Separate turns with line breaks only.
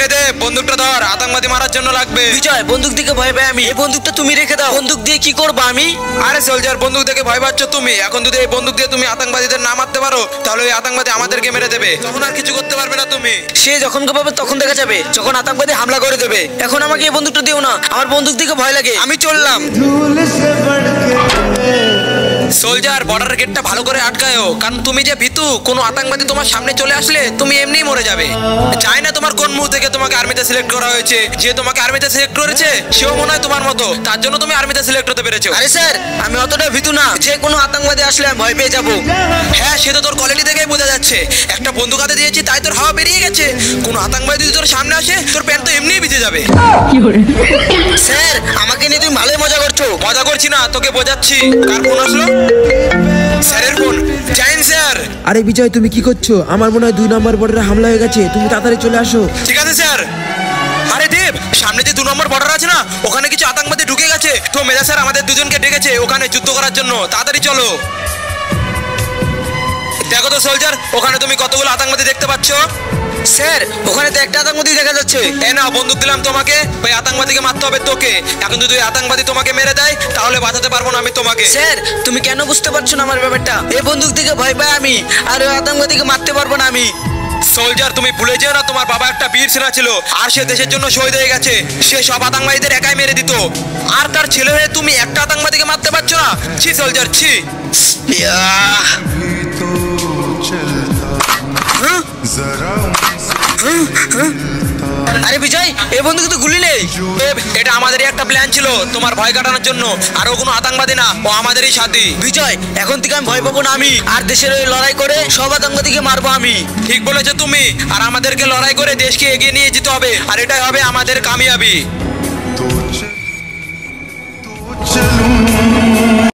এনে দে, বন্দুকটা ধর, আতঙ্কবাদী মারার জন্য লাগবে।
বিজয়, বন্দুক দিকে ভয় পাই আমি, এই বন্দুকটা তুমি রেখে দাও। বন্দুক দিয়ে কি করবা আমি?
আরে সোলজার, বন্দুক দেখে ভয় পাচ্ছ তুমি? এখন যদি এই বন্দুক দিয়ে তুমি আতঙ্কবাদীদের না মারতে পারো, তাহলে ওই আতঙ্কবাদী আমাদেরকে মেরে দেবে, তখন আর কিছু করতে পারবে না তুমি।
সে যখন পাবে তখন দেখা যাবে, যখন আতঙ্কবাদী হামলা করে দেবে। এখন আমাকে এই বন্দুকটা দিও না, আমার বন্দুক দিকে ভয় লাগে। আমি চললাম।
সোলজার, বর্ডার গেটটা ভালো করে আটকায়ও, কারণ তুমি যে ভীতু, কোনো আতঙ্কবাদী তোমার সামনে চলে আসলে তুমি এমনিই মরে যাবে। জানি না তোমার কোন মুখ থেকে তোমাকে আর্মিতে সিলেক্ট করা হয়েছে, যে তোমাকে আর্মিতে সিলেক্ট করেছে সেও মনে হয় তোমার মতো, তার জন্য তুমি আর্মিতে সিলেক্ট হতে পেরেছো।
আরে স্যার, আমি অতটা ভীতু না, যে কোনো আতঙ্কবাদী আসলে আমি ভয় পেয়ে যাবো।
হ্যাঁ, সে তো তোর কোয়ালিটি দেখেই বোঝা যাচ্ছে। একটা বন্দুক হাতে দিয়েছি তাই তোর হাওয়া বেরিয়ে গেছে। কোনো আতঙ্কবাদী যদি তোর সামনে আসে, তোর প্যান্ট তো এমনিই ভিজে যাবে।
স্যার, আমাকে নিয়ে তুমি ভালোই মজা করছো।
মজা করছি না, তোকে বোঝাচ্ছি। কার ফোন আসলো? স্যারের ফোন। জাইন স্যার।
আরে বিজয়, তুমি কি করছো? আমার মনে হয় 2 নম্বর বর্ডারে হামলা হয়ে গেছে, তুমি তাড়াতাড়ি চলে আসো।
ঠিক আছে স্যার। আরে দেব, সামনে যে 2 নম্বর বর্ডার আছে না, ওখানে কিছু আতঙ্কবাদী ঢুকে গেছে। তো মেজা স্যার আমাদের দুজনকে ডেকেছে ওখানে যুদ্ধ করার জন্য, তাড়াতাড়ি চলো। দেখো তো সোলজার, ওখানে তুমি কতগুলো আতঙ্কবাদী দেখতে পাচ্ছ?
স্যার, ওখানে তো একটা আতঙ্কবাদী দেখা যাচ্ছে।
এ নাও, বন্দুক দিলাম তোমাকে, ওই আতঙ্কবাদীকে মারতে হবে তোকে। এখন যদি ওই আতঙ্কবাদী তোমাকে মেরে দেয়, তাহলে বাঁচাতে পারবো না আমি তোমাকে।
স্যার, তুমি কেন বুঝতে পারছো না আমার ব্যাপারটা? এই বন্দুক থেকে ভয় পাই আমি, আর ওই আতঙ্কবাদীকে মারতে পারবো না আমি।
সোলজার, তুমি ভুলে যেও না, তোমার বাবা একটা বীর সেনা ছিল, আর সে দেশের জন্য শহীদ হয়ে গেছে। সে সব আতঙ্কবাদীদের একাই মেরে দিত, আর তার ছেলে হয়ে তুমি একটা আতঙ্কবাদীকে মারতে পারছো না? ছি সোলজার, ছি।
আরে বিজয়, এই বন্দুকে তো গুলি নেই।
এটা আমাদেরই একটা প্ল্যান ছিল, তোমার ভয় কাটানোর জন্য। আর ও কোনো আতঙ্কবাদী না, ও আমাদেরই সাথী।
বিজয়, এখন থেকে আমি ভয় পাবো না আমি, আর দেশের ওই লড়াই করে সব আতঙ্কবাদীকে মারবো আমি।
ঠিক বলেছো তুমি, আর আমাদেরকে লড়াই করে দেশকে এগিয়ে নিয়ে যেতে হবে, আর এটাই হবে আমাদের কামিয়াবি।